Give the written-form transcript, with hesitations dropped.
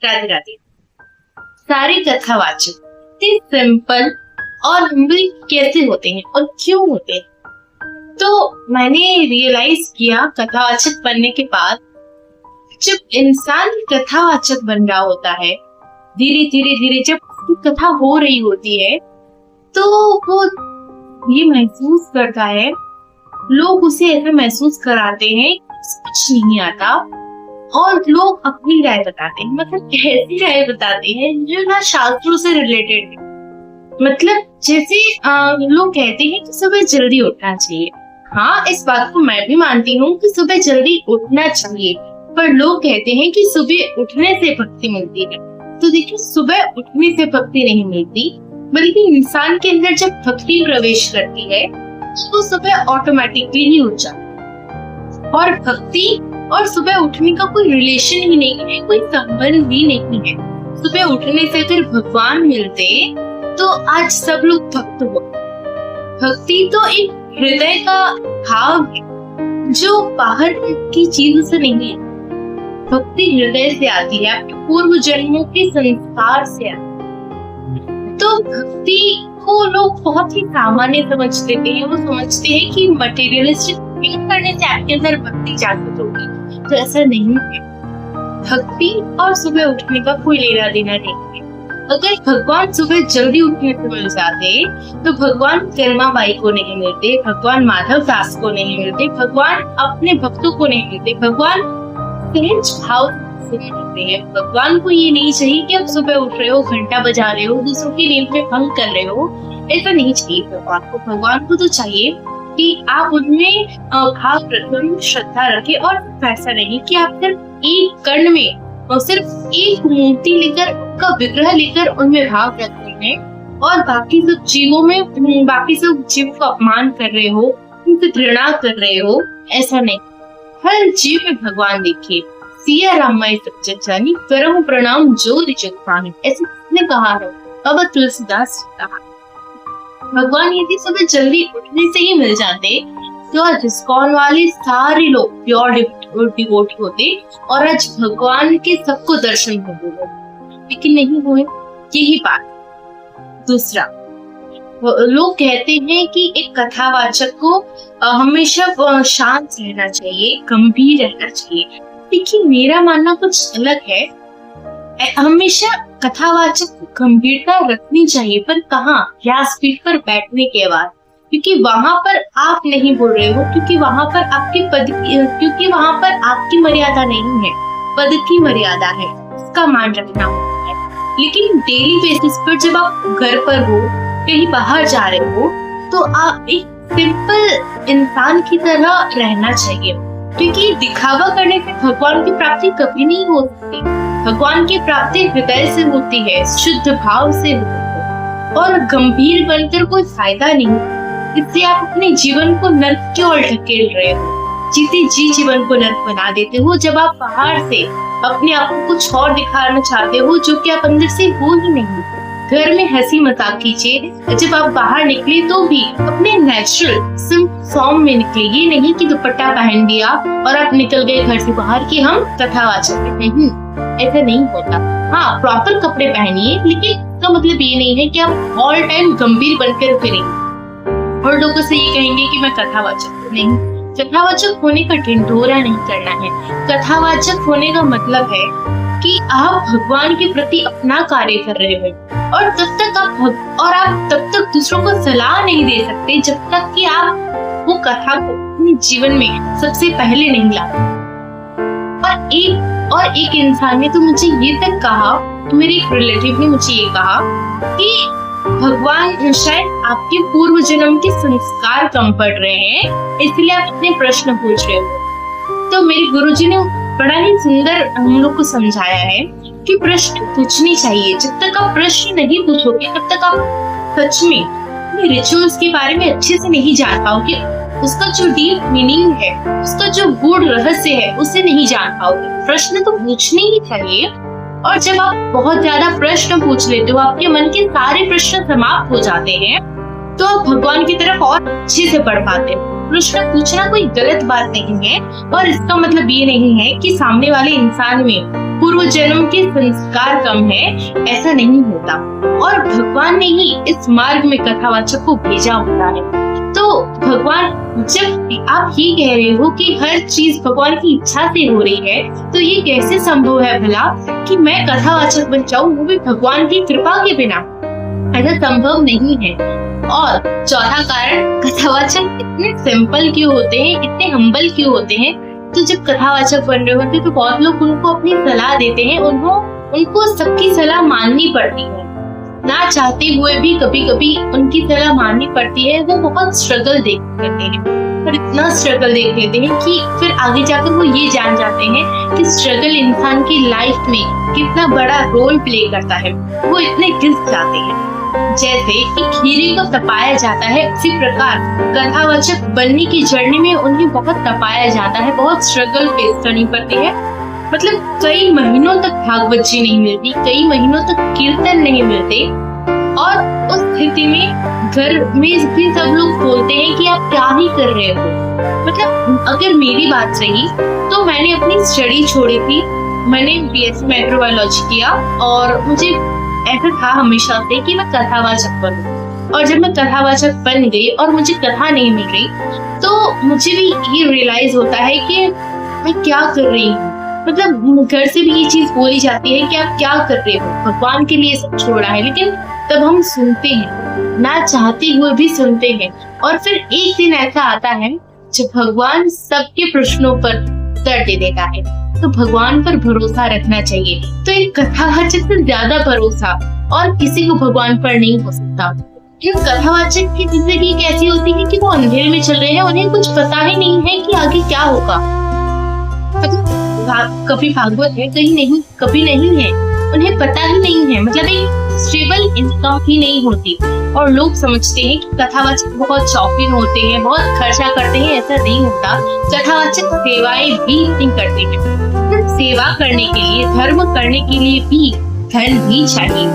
राधे राधे। सारे कथावाचक इतने सिंपल और हम्बल कैसे होते हैं और क्यों होते हैं? तो मैंने रियलाइज किया कथावाचक बनने के बाद, जब इंसान कथावाचक बन रहा होता है, धीरे धीरे जब कथा हो रही होती है, तो वो ये महसूस करता है, लोग उसे ऐसा महसूस कराते हैं कुछ नहीं आता, और लोग अपनी राय बताते हैं। मतलब ऐसी राय बताते हैं जो ना शास्त्रों से रिलेटेड है। मतलब जैसे लोग कहते हैं कि सुबह जल्दी उठना चाहिए। हाँ, इस बात को मैं भी मानती हूँ कि सुबह जल्दी उठना चाहिए, पर लोग कहते हैं कि सुबह उठने से भक्ति मिलती है। तो देखिए, सुबह उठने से भक्ति नहीं मिलती, बल्कि इंसान के अंदर जब भक्ति प्रवेश करती है तो सुबह ऑटोमेटिकली ही उठ जाती है। और भक्ति और सुबह उठने का कोई रिलेशन ही नहीं है, कोई संबंध भी नहीं है। सुबह उठने से अगर भगवान मिलते तो आज सब लोग भक्त हो। भक्ति तो एक हृदय का भाव है जो बाहर की चीजों से नहीं है। भक्ति हृदय से आती है, आपके पूर्व जन्मों के संस्कार से आती है। तो भक्ति को लोग बहुत ही सामान्य समझ लेते हैं। वो समझते हैं कि मटेरियलिस्टिक थिंकिंग करने से आपके अंदर भक्ति जागृत होगी, तो ऐसा नहीं है। भक्ति और सुबह उठने का कोई लेना देना नहीं है। अगर भगवान सुबह जल्दी उठने से मिल जाते तो भगवान कर्माबाई को नहीं मिलते, भगवान माधव दास को नहीं मिलते, भगवान अपने भक्तों को नहीं मिलते, भगवान सहज भाव से मिलते हैं। भगवान को ये नहीं चाहिए कि आप सुबह उठ रहे हो, घंटा बजा रहे हो, दूसरों की नींद में भंग कर रहे हो, ऐसा नहीं चाहिए भगवान को। भगवान को तो चाहिए कि आप उनमें भाव प्रथम श्रद्धा रखें, और ऐसा नहीं कि आप सिर्फ एक कर्ण में और सिर्फ एक मूर्ति लेकर, उसका विग्रह लेकर उनमें भाव रखते हैं, और बाकी सब जीवों का अपमान कर रहे हो, उनसे घृणा कर रहे हो। ऐसा नहीं, हर जीव में भगवान देखिए। सिया रामाय सच्चन जानी, करम प्रणाम ज्योति जगपानी, ऐसे किसने कहा है? बाबा तुलसीदास ने कहा। भगवान यदि सुबह जल्दी उठने से ही मिल जाते तो आज इस्कॉन वाले सारे लोग प्योर डिवोटी होते और आज भगवान के सबको दर्शन हो गए, लेकिन नहीं हुए। यही बात। दूसरा, लोग कहते हैं कि एक कथावाचक को हमेशा शांत रहना चाहिए, गंभीर रहना चाहिए। देखिए, मेरा मानना कुछ अलग है। हमेशा कथावाचक को गंभीरता रखनी चाहिए, पर कहाँ? व्यासपीठ पर बैठने के बाद, क्योंकि वहां पर आप नहीं बोल रहे हो, क्योंकि वहां पर आपकी मर्यादा नहीं है, पद की मर्यादा है, उसका मान रखना होता है। लेकिन डेली बेसिस पर जब आप घर पर हो, कहीं बाहर जा रहे हो, तो आप एक सिंपल इंसान की तरह रहना चाहिए, क्योंकि दिखावा करने से भगवान की प्राप्ति कभी नहीं हो सकती। भगवान की प्राप्ति हृदय से होती है, शुद्ध भाव से होती है, और गंभीर बनकर कोई फायदा नहीं। इससे आप अपने जीवन को नर्क की ओर ढकेल रहे हो, जीते जी जीवन को नर्क बना देते हो, जब आप बाहर से अपने आप को कुछ और दिखाना चाहते हो जो कि आप अंदर से हो ही नहीं। घर में हंसी मजाक कीजिए, जब आप बाहर निकले तो भी अपने नेचुरल सिंपल फॉर्म में निकले। ये नहीं कि दुपट्टा पहन दिया और आप निकल गए घर से बाहर कि हम कथावाचक नहीं, ऐसा नहीं होता। हाँ, प्रॉपर कपड़े पहनिए, लेकिन इसका मतलब ये नहीं है कि आप ऑल टाइम गंभीर बनकर फिरेंगे और लोगों से ये कहेंगे कि मैं कथावाचक नहीं। कथावाचक होने का ढिंढोरा नहीं करना है। कथावाचक होने का मतलब है कि आप भगवान के प्रति अपना कार्य कर रहे हो, और तब तक आप तब तक दूसरों को सलाह नहीं दे सकते जब तक कि आप वो कथा को अपने जीवन में सबसे पहले नहीं लाते। और एक इंसान ने तो मुझे ये तक कहा, मेरे एक रिलेटिव ने मुझे ये कहा कि भगवान शायद आपके पूर्व जन्म के संस्कार कम पड़ रहे हैं, इसलिए आप इतने प्रश्न पूछ रहे हो। तो मेरे गुरुजी ने बड़ा ही सुंदर हम लोग को समझाया है कि प्रश्न पूछनी चाहिए। जब तक आप प्रश्न नहीं पूछोगे तब तक आप सच में रिचुअल्स के बारे में अच्छे से नहीं जान पाओगे, उसका जो डीप मीनिंग है, उसका जो गूढ़ रहस्य है, उसे नहीं जान पाओगे। प्रश्न तो पूछने ही चाहिए, और जब आप बहुत ज्यादा प्रश्न पूछ लेते हो, आपके मन के सारे प्रश्न समाप्त हो जाते हैं, तो आप भगवान की तरफ और अच्छे से बढ़ पाते हो। प्रश्न पूछना कोई गलत बात नहीं है और इसका मतलब ये नहीं है कि सामने वाले इंसान में पूर्व जन्म के संस्कार कम है, ऐसा नहीं होता। और भगवान ने ही इस मार्ग में कथावाचक को भेजा होता है। तो भगवान, जब आप ये कह रहे हो कि हर चीज भगवान की इच्छा से हो रही है, तो ये कैसे संभव है भला कि मैं कथावाचक बन जाऊं, वो भी भगवान की कृपा के बिना? ऐसा संभव नहीं है। और चौथा कारण, कथावाचक इतने सिंपल क्यों होते हैं, इतने हम्बल क्यों होते हैं? तो जब कथावाचक बन रहे होते हैं तो बहुत लोग उनको अपनी सलाह देते हैं, उनको सबकी सलाह माननी पड़ती है, ना चाहते हुए भी कभी कभी उनकी सलाह माननी पड़ती है। वो बहुत स्ट्रगल देखते हैं और इतना स्ट्रगल देख लेते हैं कि फिर आगे जाकर वो ये जान जाते हैं कि स्ट्रगल इंसान की लाइफ में कितना बड़ा रोल प्ले करता है। वो इतने घिस जाते हैं। जैसे एक हीरे को तपाया जाता है, उसी प्रकार कथावाचक बनने की जर्नी में उन्हें बहुत तपाया जाता है, बहुत स्ट्रगल फेस करनी पड़ती है। मतलब कई महीनों तक भागवत जी नहीं मिलती, कई महीनों तक कीर्तन नहीं मिलते, और उस स्थिति में घर में भी सब लोग बोलते हैं कि आप क्या ही कर रहे हो। मतलब अगर मेरी बात रही तो मैंने अपनी स्टडी छोड़ी थी, मैंने बीएससी माइक्रोबायोलॉजी किया और मुझे ऐसा था हमेशा से कि मैं कथावाचक बनूं। और जब मैं कथावाचक बन गई और मुझे कथा नहीं मिल रही, तो मुझे भी ये रियलाइज होता है कि मैं क्या कर रही हूँ। मतलब घर से भी ये चीज बोली जाती है कि आप क्या कर रहे हो, भगवान के लिए सब छोड़ा है। लेकिन तब हम सुनते हैं, ना चाहते हुए भी सुनते हैं। और फिर एक दिन ऐसा आता है जब भगवान सबके प्रश्नों पर उत्तर दे देता है। तो भगवान पर भरोसा रखना चाहिए। तो एक कथावाचक से ज्यादा भरोसा और किसी को भगवान पर नहीं हो सकता। इस कथावाचक की जिंदगी कैसी होती है कि वो अंधेरे में चल रहे हैं, उन्हें कुछ पता ही नहीं है कि आगे क्या होगा। कभी भागवत है, कहीं नहीं, कभी नहीं है, उन्हें पता ही नहीं है। मतलब एक स्टेबल इनकम ही नहीं होती। और लोग समझते हैं कि कथावाचक बहुत शौकीन होते हैं, बहुत खर्चा करते हैं। ऐसा नहीं होता। कथावाचक सेवाएं भी नहीं करते हैं। सेवा करने के लिए, धर्म करने के लिए भी धन भी चाहिए।